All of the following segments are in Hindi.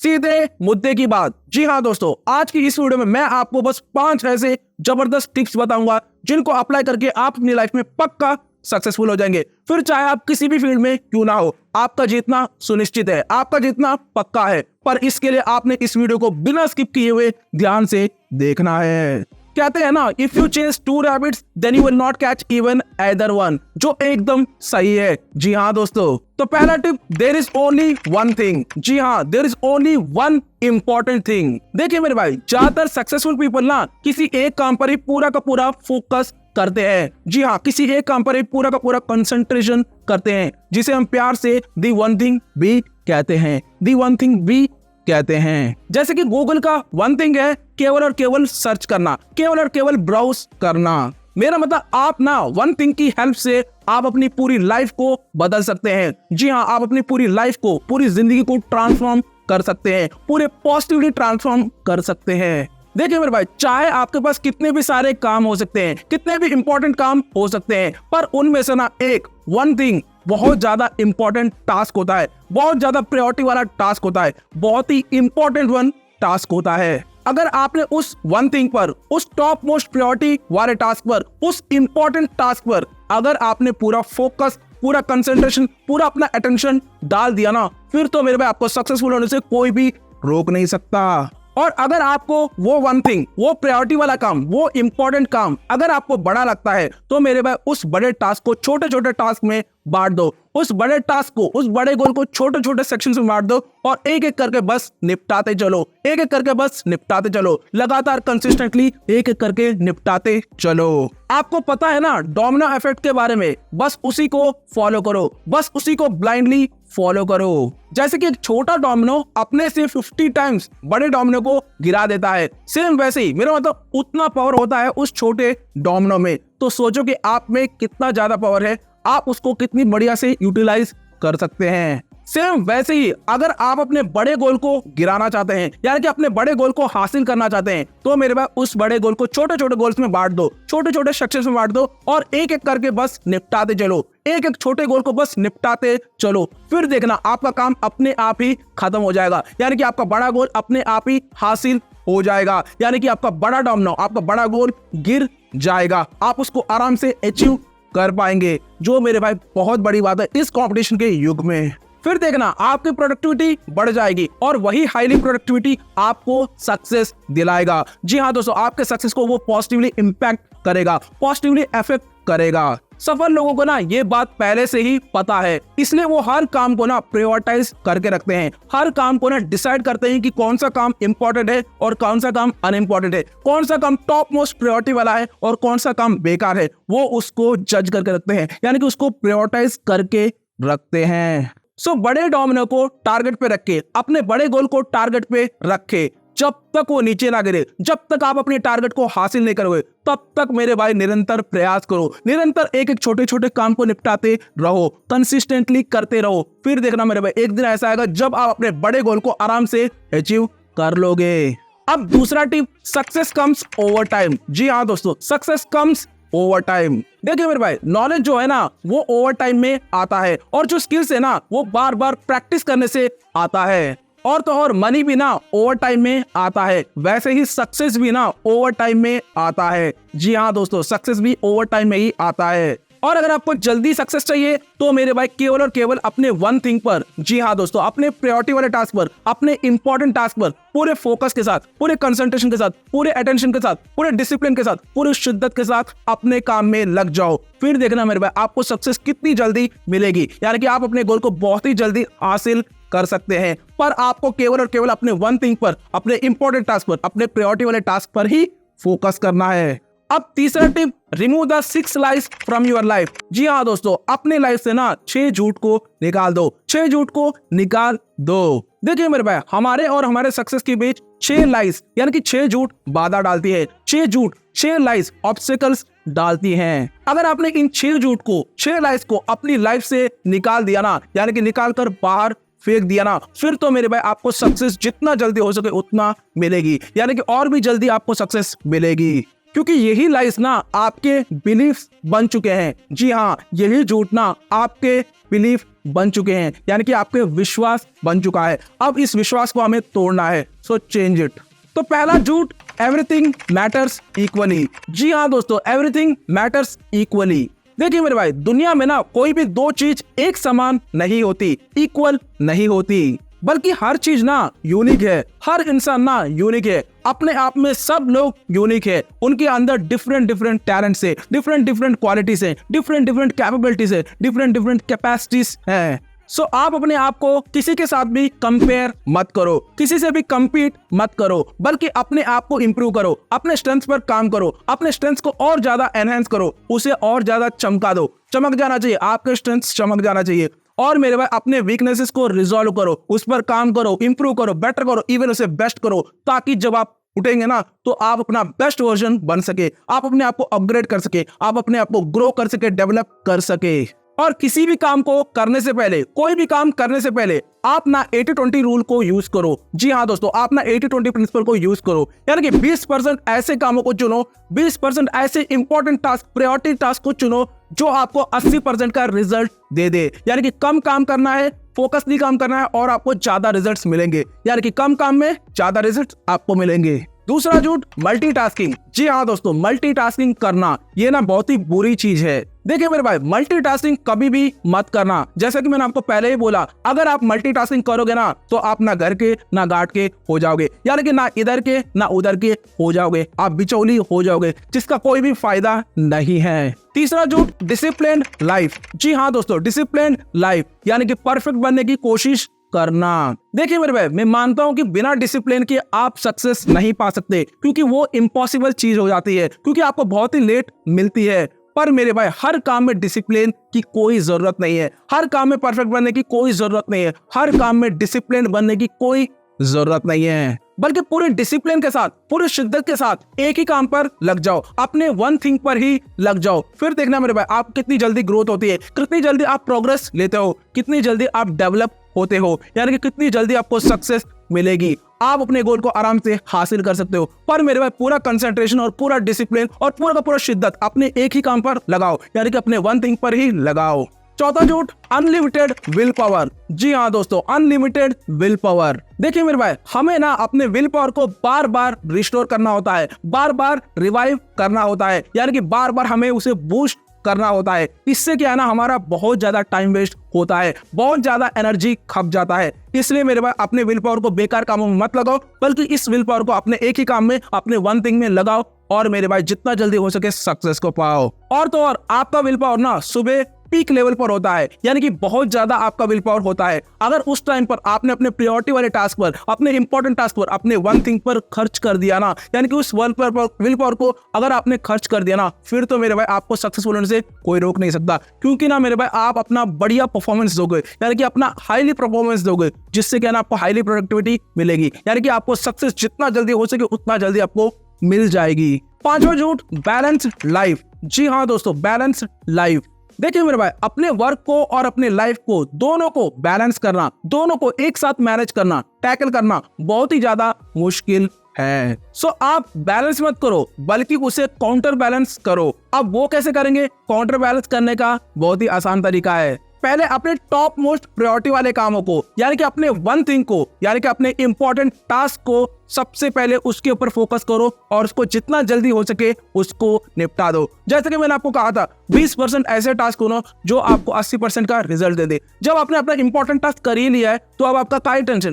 सीधे मुद्दे की बात। जी हाँ दोस्तों, आज की इस वीडियो में मैं आपको बस 5 ऐसे जबरदस्त टिप्स बताऊंगा जिनको अप्लाई करके आप अपनी लाइफ में पक्का सक्सेसफुल हो जाएंगे। फिर चाहे आप किसी भी फील्ड में क्यों ना हो, आपका जीतना सुनिश्चित है, आपका जीतना पक्का है। पर इसके लिए आपने इस वीडियो को बिना स्किप किए हुए ध्यान से देखना है। कहते हैं ना, if you chase 2 rabbits then you will not catch even other one, जो एकदम सही है। जी हाँ दोस्तों, तो पहला tip, there is only one thing. जी हाँ, there is only one important thing. देखिए मेरे भाई, ज्यादातर सक्सेसफुल पीपल ना किसी एक काम पर ही पूरा का पूरा फोकस करते हैं। जी हाँ, किसी एक काम पर ही पूरा का पूरा कंसंट्रेशन करते हैं, जिसे हम प्यार से दी वन थिंग भी कहते हैं। दी वन थिंग भी कहते हैं। जैसे कि गूगल का वन थिंग है केवल और केवल सर्च करना, केवल और केवल ब्राउज करना। मेरा मतलब आप ना वन थिंग की हेल्प से आप अपनी पूरी लाइफ को बदल सकते हैं। जी हाँ, आप अपनी पूरी लाइफ को, पूरी जिंदगी को ट्रांसफॉर्म कर सकते हैं, पूरे पॉजिटिवली ट्रांसफॉर्म कर सकते हैं। देखिए मेरे भाई, चाहे आपके पास कितने भी सारे काम हो सकते हैं, कितने भी इंपॉर्टेंट काम हो सकते हैं, पर उनमें से ना एक वन थिंग बहुत ज्यादा इंपॉर्टेंट टास्क होता है, बहुत ज्यादा प्रायोरिटी वाला टास्क होता है, बहुत ही इंपॉर्टेंट वन टास्क होता है। अगर आपने उस वन थिंग पर, उस टॉप मोस्ट प्रायोरिटी वाले टास्क पर, उस इंपॉर्टेंट टास्क पर अगर आपने पूरा फोकस, पूरा कंसंट्रेशन, पूरा अपना अटेंशन डाल दिया ना, फिर तो मेरे भाई आपको सक्सेसफुल होने से कोई भी रोक नहीं सकता। और अगर आपको वो वन थिंग, वो प्रायोरिटी वाला काम, वो इंपॉर्टेंट काम अगर आपको बड़ा लगता है, तो मेरे भाई उस बड़े टास्क को छोटे छोटे टास्क में बांट दो। उस बड़े टास्क को, उस बड़े गोल को छोटे छोटे सेक्शन में बांट दो और एक एक करके बस निपटाते चलो, एक एक करके बस निपटाते चलो, लगातार कंसिस्टेंटली एक एक करके निपटाते चलो। आपको पता है ना डोमिनो इफेक्ट के बारे में, बस उसी को फॉलो करो, बस उसी को ब्लाइंडली फॉलो करो। जैसे कि एक छोटा डोमिनो अपने से 50 टाइम्स बड़े डोमिनो को गिरा देता है, सेम वैसे ही मेरा मतलब उतना पावर होता है उस छोटे डोमिनो में। तो सोचो कि आप में कितना ज्यादा पावर है, आप उसको कितनी बढ़िया से यूटिलाइज कर सकते हैं। सेम वैसे ही अगर आप अपने बड़े गोल को गिराना चाहते हैं, यानी कि अपने बड़े गोल को हासिल करना चाहते हैं, तो मेरे पास उस बड़े गोल को छोटे छोटे गोल्स में बांट दो, छोटे छोटे सेक्शंस में बांट दो और एक एक करके बस निपटाते चलो, एक एक छोटे गोल को बस निपटाते चलो। फिर देखना आपका काम अपने आप ही खत्म हो जाएगा, यानी कि आपका बड़ा गोल अपने आप ही हासिल हो जाएगा, यानी कि आपका बड़ा डोमिनो, आपका बड़ा गोल गिर जाएगा, आप उसको आराम से अचीव कर पाएंगे, जो मेरे भाई बहुत बड़ी बात है इस कंपटीशन के युग में। फिर देखना आपकी प्रोडक्टिविटी बढ़ जाएगी और वही हाईली प्रोडक्टिविटी आपको सक्सेस दिलाएगा। जी हाँ दोस्तों, आपके सक्सेस को वो पॉजिटिवली इंपैक्ट करेगा, पॉजिटिवली इफेक्ट करेगा। सफल लोगों को ना ये बात पहले से ही पता है, इसलिए वो हर काम को ना प्रायोरिटाइज करके रखते हैं, हर काम को ना डिसाइड करते हैं कि कौन सा काम इंपॉर्टेंट है और कौन सा काम अनइम्पॉर्टेंट है, कौन सा काम टॉप मोस्ट प्रायोरिटी वाला है और कौन सा काम बेकार है। वो उसको जज करके रखते हैं, यानी कि उसको प्रायोरिटाइज करके रखते हैं। सो बड़े डोमिनो को टारगेट पे रखे, अपने बड़े गोल को टारगेट पे रखे, जब तक वो नीचे ना गिरे, जब तक आप अपने टारगेट को हासिल नहीं करोगे, तब तक मेरे भाई निरंतर प्रयास करो, निरंतर एक एक छोटे छोटे काम को निपटाते रहो, कंसिस्टेंटली करते रहो। फिर देखना मेरे भाई एक दिन ऐसा आएगा जब आप अपने बड़े गोल को आराम से अचीव कर लोगे। अब दूसरा tip, success comes over time. जी हाँ दोस्तों, सक्सेस कम्स ओवर टाइम। देखिए मेरे भाई, नॉलेज जो है ना वो ओवर टाइम में आता है, और जो स्किल्स है ना वो बार बार प्रैक्टिस करने से आता है, और तो और मनी भी ना ओवर टाइम में आता है, वैसे ही सक्सेस भी ना ओवर टाइम में आता है। जी हाँ दोस्तों, सक्सेस भी ओवर टाइम में ही आता है। और अगर आपको जल्दी सक्सेस चाहिए तो मेरे भाई केवल और केवल अपने वन थिंग पर, जी हाँ दोस्तों, अपने प्रायोरिटी वाले टास्क पर, अपने इंपॉर्टेंट टास्क पर पूरे फोकस के साथ, पूरे कंसंट्रेशन के साथ, पूरे अटेंशन के साथ, पूरे डिसिप्लिन के साथ, पूरी शिद्दत के साथ अपने काम में लग जाओ। फिर देखना मेरे भाई आपको सक्सेस कितनी जल्दी मिलेगी, यानी कि आप अपने गोल को बहुत ही जल्दी हासिल कर सकते हैं। पर आपको केवल और केवल अपने वन थिंग पर, अपने इंपॉर्टेंट टास्क पर, अपने प्रायोरिटी वाले टास्क पर ही फोकस करना है। अब तीसरा tip, remove the 6 lies from your life. जी हाँ दोस्तों, अपने लाइफ से ना 6 झूठ को निकाल दो, 6 झूठ को निकाल दो। देखिए मेरे भाई, हमारे और हमारे सक्सेस के बीच 6 लाइज, यानी कि 6 झूठ बाधा डालती है, 6 झूठ, 6 लाइज ऑब्स्टिकल्स डालती हैं। अगर आपने इन 6 झूठ को, 6 लाइज को अपनी लाइफ से निकाल दिया ना, यानी कि निकाल कर बाहर फेंक दिया ना, फिर तो मेरे भाई आपको सक्सेस जितना जल्दी हो सके उतना मिलेगी, यानी कि और भी जल्दी आपको सक्सेस मिलेगी। क्योंकि यही लाइस ना आपके बिलीफ बन चुके हैं। जी हाँ, यही झूठ ना आपके बिलीफ बन चुके हैं, यानी कि आपके विश्वास बन चुका है। अब इस विश्वास को हमें तोड़ना है, सो चेंज इट। तो पहला झूठ, एवरीथिंग मैटर्स इक्वली। जी हाँ दोस्तों, एवरीथिंग मैटर्स इक्वली। देखिए मेरे भाई, दुनिया में ना कोई भी दो चीज एक समान नहीं होती, इक्वल नहीं होती, बल्कि हर चीज ना यूनिक है। हर इंसान ना यूनिक है, अपने आप में सब लोग यूनिक है। उनके अंदर डिफरेंट डिफरेंट टैलेंट्स है, डिफरेंट डिफरेंट क्वालिटीज है, डिफरेंट डिफरेंट कैपेबिलिटीज है, डिफरेंट डिफरेंट कैपेसिटीज है। सो आप अपने आप को किसी के साथ भी कंपेयर मत करो, किसी से भी compete मत करो, बल्कि अपने आप को इंप्रूव करो, अपने स्ट्रेंथ पर काम करो, अपने स्ट्रेंथ को और ज्यादा एनहेंस करो, उसे और ज्यादा चमका दो। चमक जाना चाहिए, आपके स्ट्रेंथ चमक जाना चाहिए। और मेरे भाई, अपने वीकनेसेस को रिजॉल्व करो, उस पर काम करो, इंप्रूव करो, बेटर करो, इवन उसे बेस्ट करो, ताकि जब आप उठेंगे ना तो आप अपना बेस्ट वर्जन बन सके, आप अपने आप को अपग्रेड कर सके, आप अपने आप को ग्रो कर सके, डेवलप कर सके। और किसी भी काम को करने से पहले, कोई भी काम करने से पहले आप ना 80-20 रूल को यूज करो। जी हाँ दोस्तों, आप ना 80-20 प्रिंसिपल को यूज करो, यानी कि 20% ऐसे कामों को चुनो, 20% ऐसे इंपॉर्टेंट टास्क, प्रायोरिटी टास्क को चुनो जो आपको 80% का रिजल्ट दे दे। यानी कि कम काम करना है, फोकसली काम करना है, और आपको ज्यादा रिजल्ट्स मिलेंगे। यानी कि कम काम में ज्यादा रिजल्ट्स आपको मिलेंगे। दूसरा झूठ, मल्टीटास्किंग। जी हाँ दोस्तों, मल्टीटास्किंग करना ये ना बहुत ही बुरी चीज है। देखिए मेरे भाई, मल्टीटास्किंग कभी भी मत करना। जैसा कि मैंने आपको पहले ही बोला, अगर आप मल्टीटास्किंग करोगे ना तो आप ना घर के ना घाट के हो जाओगे, यानी कि ना इधर के ना उधर के हो जाओगे, आप बिचौली हो जाओगे, जिसका कोई भी फायदा नहीं है। तीसरा झूठ, डिसिप्लिन्ड लाइफ। जी हाँ दोस्तों, डिसिप्लिन्ड लाइफ यानी कि परफेक्ट बनने की कोशिश करना। देखिए मेरे भाई, मैं मानता हूं कि बिना डिसिप्लिन के आप सक्सेस नहीं पा सकते, क्योंकि वो इम्पॉसिबल चीज हो जाती है, क्योंकि आपको बहुत ही लेट मिलती है। पर मेरे भाई, हर काम में डिसिप्लिन की कोई जरूरत नहीं है, हर काम में परफेक्ट बनने की कोई जरूरत नहीं है, हर काम में डिसिप्लिन बनने की कोई जरूरत नहीं है, बल्कि पूरे डिसिप्लिन के साथ, पूरे शिद्दत के साथ एक ही काम पर लग जाओ, अपने वन थिंग पर ही लग जाओ। फिर देखना मेरे भाई, आप कितनी जल्दी ग्रोथ होती है, कितनी जल्दी आप प्रोग्रेस लेते हो, कितनी जल्दी आप डेवलप होते हो, यानी कि कितनी जल्दी आपको सक्सेस मिलेगी। आप अपने गोल को आराम से हासिल कर सकते हो। पर मेरे भाई, पूरा कंसंट्रेशन और पूरा डिसिप्लिन और पूरा का पूरा शिद्दत अपने एक ही काम पर लगाओ, यानी कि अपने वन थिंग पर ही लगाओ। चौथा झूठ, अनलिमिटेड विल पावर। जी हाँ दोस्तों, अनलिमिटेड विल पावर। देखिए मेरे भाई, हमें ना अपने विल पावर को बार बार रिस्टोर करना होता है, बार बार रिवाइव करना होता है, यानी कि बार बार हमें उसे बूस्ट करना होता है। इससे क्या है ना, हमारा बहुत ज्यादा टाइम वेस्ट होता है, बहुत ज्यादा एनर्जी खप जाता है। इसलिए मेरे भाई, अपने विल पावर को बेकार कामों में मत लगाओ, बल्कि इस विल पावर को अपने एक ही काम में, अपने वन थिंग में लगाओ, और मेरे भाई जितना जल्दी हो सके सक्सेस को पाओ। और तो और आपका विल पावर ना सुबह पीक लेवल पर होता है, यानी कि बहुत ज्यादा आपका विल पावर होता है। अगर उस टाइम पर आपने अपने प्रायोरिटी वाले टास्क पर, अपने इंपॉर्टेंट टास्क पर, अपने वन थिंग पर खर्च कर दिया ना, यानी कि उस विल पावर को अगर आपने खर्च कर दिया ना, फिर तो मेरे भाई आपको सक्सेसफुल होने से कोई रोक नहीं सकता। क्योंकि ना मेरे भाई, आप अपना बढ़िया परफॉर्मेंस दोगे, यानी कि अपना हाईली परफॉर्मेंस दोगे, जिससे क्या ना आपको हाईली प्रोडक्टिविटी मिलेगी, यानी कि आपको सक्सेस जितना जल्दी हो सके उतना जल्दी आपको मिल जाएगी। पांचवा झूठ, बैलेंस्ड लाइफ। जी हाँ दोस्तों, बैलेंस्ड लाइफ। देखिए मेरे भाई, अपने वर्क को और अपने लाइफ को, दोनों को बैलेंस करना, दोनों को एक साथ मैनेज करना, टैकल करना बहुत ही ज्यादा मुश्किल है। सो आप बैलेंस मत करो, बल्कि उसे काउंटर बैलेंस करो। अब वो कैसे करेंगे? काउंटर बैलेंस करने का बहुत ही आसान तरीका है। पहले अपने टॉप मोस्ट प्रायोरिटी वाले कामों को, यानी कि अपने वन थिंग को, यानी कि अपने इंपॉर्टेंट टास्क को सबसे पहले उसके ऊपर फोकस करो, और उसको जितना जल्दी हो सके उसको निपटा दो। जैसे कि मैंने आपको कहा था, 20% ऐसे टास्क चुनो जो आपको 80% का रिजल्ट दे दे। जब आपने अपना इंपॉर्टेंट टास्क कर ही लिया है, तो अब आपका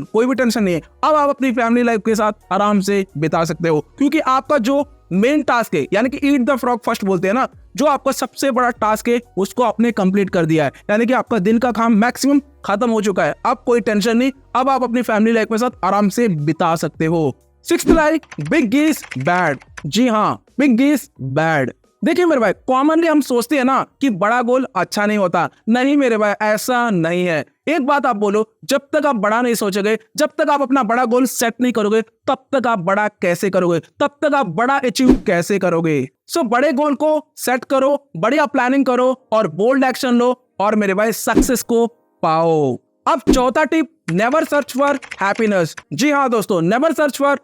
कोई भी टेंशन नहीं है। अब आप अपनी फैमिली लाइफ के साथ आराम से बिता सकते हो, क्योंकि आपका जो मेन टास्क है, यानी कि ईट द फ्रॉग फर्स्ट बोलते हैं ना, जो आपका सबसे बड़ा टास्क है उसको आपने कंप्लीट कर दिया है, यानी कि आपका दिन का काम मैक्सिमम खत्म हो चुका है। अब कोई टेंशन नहीं, अब आप अपनी फैमिली लाइफ के साथ आराम से बिता सकते हो। Sixth lie, big is bad. जी हाँ, बिग इज बैड। देखिए मेरे भाई, कॉमनली हम सोचते हैं ना कि बड़ा गोल अच्छा नहीं होता। नहीं मेरे भाई, ऐसा नहीं है। एक बात आप बोलो, जब तक आप बड़ा नहीं सोचोगे, जब तक आप अपना बड़ा गोल सेट नहीं करोगे, तब तक आप बड़ा कैसे करोगे, तब तक आप बड़ा अचीव कैसे करोगे। सो बड़े गोल को सेट करो, बढ़िया प्लानिंग करो और बोल्ड एक्शन लो, और मेरे भाई सक्सेस को पाओ। अब चौथा tip, never search for happiness. जी हाँ दोस्तों, नेवर सर्च फॉर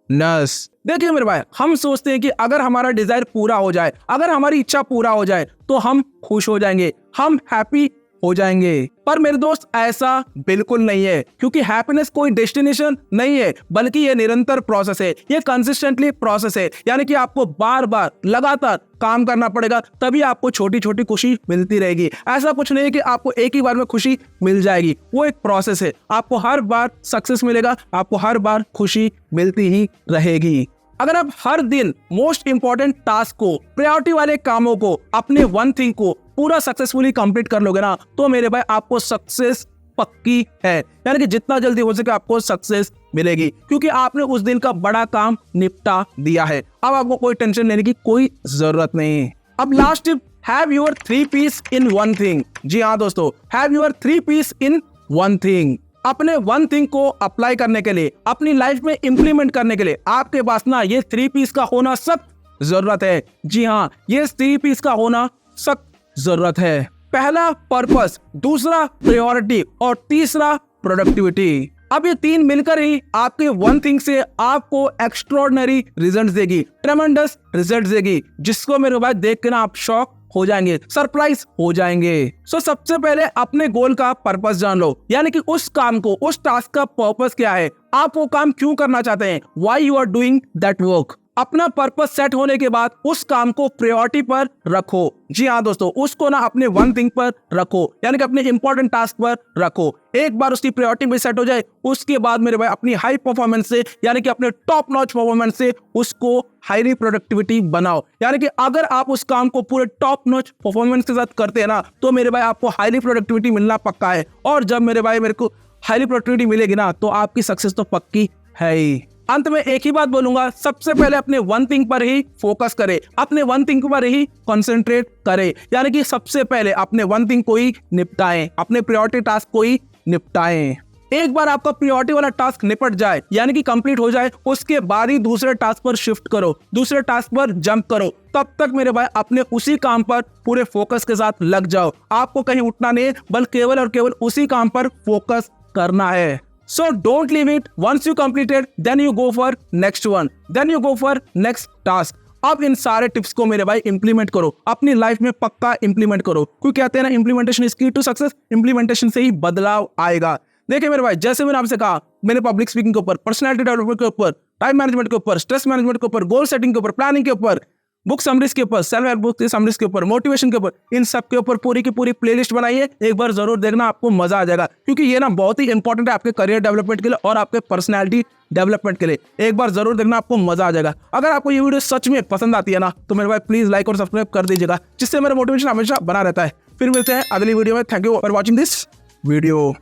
नस। देखिए मेरे भाई, हम सोचते हैं कि अगर हमारा डिजायर पूरा हो जाए, अगर हमारी इच्छा पूरा हो जाए तो हम खुश हो जाएंगे, हम हैप्पी हो जाएंगे। पर मेरे दोस्त ऐसा बिल्कुल नहीं है, क्योंकि हैप्पीनेस कोई डेस्टिनेशन नहीं है, बल्कि ये निरंतर प्रोसेस है, ये कंसिस्टेंटली प्रोसेस है। यानी कि आपको बार बार लगातार काम करना पड़ेगा, तभी आपको छोटी छोटी खुशी मिलती रहेगी। ऐसा कुछ नहीं है कि आपको एक ही बार में खुशी मिल जाएगी, वो एक प्रोसेस है। आपको हर बार सक्सेस मिलेगा, आपको हर बार खुशी मिलती ही रहेगी। अगर आप हर दिन मोस्ट इंपॉर्टेंट टास्क को, प्रायोरिटी वाले कामों को, अपने वन थिंग को पूरा सक्सेसफुली कंप्लीट कर लोगे ना, तो मेरे भाई आपको सक्सेस पक्की है। यानी कि जितना जल्दी हो सके आपको सक्सेस मिलेगी, क्योंकि आपने उस दिन का बड़ा काम निपटा दिया है। अब आपको कोई टेंशन लेने की कोई जरूरत नहीं। अब last tip, have your 3 peace in one thing. जी हाँ दोस्तों, have your 3 peace in one thing. अपने वन थिंग को अप्लाई करने के लिए, अपनी लाइफ में इंप्लीमेंट करने के लिए आपके पास ना ये 3 पीस का होना सख्त जरूरत है। जी हाँ, ये 3 पीस का होना सख्त जरूरत है। पहला पर्पस, दूसरा प्रायोरिटी और तीसरा प्रोडक्टिविटी। अब ये 3 मिलकर ही आपके वन थिंग से आपको एक्स्ट्रॉर्डिनरी रिजल्ट्स देगी, ट्रेमेंडस रिजल्ट्स देगी, जिसको मेरे भाई देख के ना आप शॉक हो जाएंगे, सरप्राइज हो जाएंगे। सो सबसे पहले अपने गोल का पर्पस जान लो, यानी कि उस काम को, उस टास्क का पर्पस क्या है, आप वो काम क्यों करना चाहते हैं, why you are doing that work. अपना पर्पस सेट होने के बाद उस काम को प्रायोरिटी पर रखो। जी हाँ दोस्तों, उसको ना अपने वन थिंग पर रखो, यानी कि अपने इंपॉर्टेंट टास्क पर रखो। एक बार उसकी प्रायोरिटी भी सेट हो जाए, उसके बाद मेरे भाई अपनी हाई परफॉर्मेंस से, यानी कि अपने टॉप नॉच परफॉर्मेंस से उसको हाईली प्रोडक्टिविटी बनाओ। यानी कि अगर आप उस काम को पूरे टॉप नॉच परफॉर्मेंस के साथ करते हैं ना, तो मेरे भाई आपको हाईली प्रोडक्टिविटी मिलना पक्का है। और जब मेरे भाई मेरे को हाईली प्रोडक्टिविटी मिलेगी ना, तो आपकी सक्सेस तो पक्की है ही। अंत में एक ही बात बोलूंगा, सबसे पहले अपने वन थिंग पर ही फोकस करें, अपने वन थिंग पर ही कंसंट्रेट करें। यानी कि सबसे पहले अपने वन थिंग को ही निपटाएं, अपने प्रायोरिटी टास्क को ही निपटाएं। एक बार आपका प्रायोरिटी वाला टास्क निपट जाए, यानी कि कंप्लीट हो जाए, उसके बाद ही दूसरे टास्क पर शिफ्ट करो, दूसरे टास्क पर जंप करो। तब तक मेरे भाई अपने उसी काम पर पूरे फोकस के साथ लग जाओ। आपको कहीं उठना नहीं, बल्कि केवल और केवल उसी काम पर फोकस करना है। So don't leave it. Once you complete it, then you go for next one. Then you go for next task. अब इन सारे टिप्स को मेरे भाई इंप्लीमेंट करो, अपनी लाइफ में पक्का इंप्लीमेंट करो, क्योंकि कहते हैं ना, इंप्लीमेंटेशन इज की टू सक्सेस। इंप्लीमेंटेशन से ही बदलाव आएगा। देखिए मेरे भाई, जैसे मैंने आपसे कहा, मैंने पब्लिक स्पीकिंग के ऊपर, पर्सनालिटी डेवलपमेंट के ऊपर, टाइम मैनेजमेंट के ऊपर, स्ट्रेस मैनेजमेंट के ऊपर, गोल सेटिंग के ऊपर, प्लानिंग के ऊपर, बुक समरीज के ऊपर, सेल्फ हेल्प बुक की समरीज के ऊपर, मोटिवेशन के ऊपर, इन सब के ऊपर पूरी की पूरी प्लेलिस्ट बनाई है। एक बार जरूर देखना, आपको मजा आ जाएगा, क्योंकि ये ना बहुत ही इंपॉर्टेंट है आपके करियर डेवलपमेंट के लिए और आपके पर्सनैलिटी डेवलपमेंट के लिए। एक बार जरूर देखना, आपको मजा आ जाएगा। अगर आपको ये वीडियो सच में पसंद आती है ना, तो मेरे भाई प्लीज लाइक और सब्सक्राइब कर दीजिएगा, जिससे मेरा मोटिवेशन हमेशा बना रहता है। फिर मिलते हैं अगली वीडियो में। Thank you for watching this video.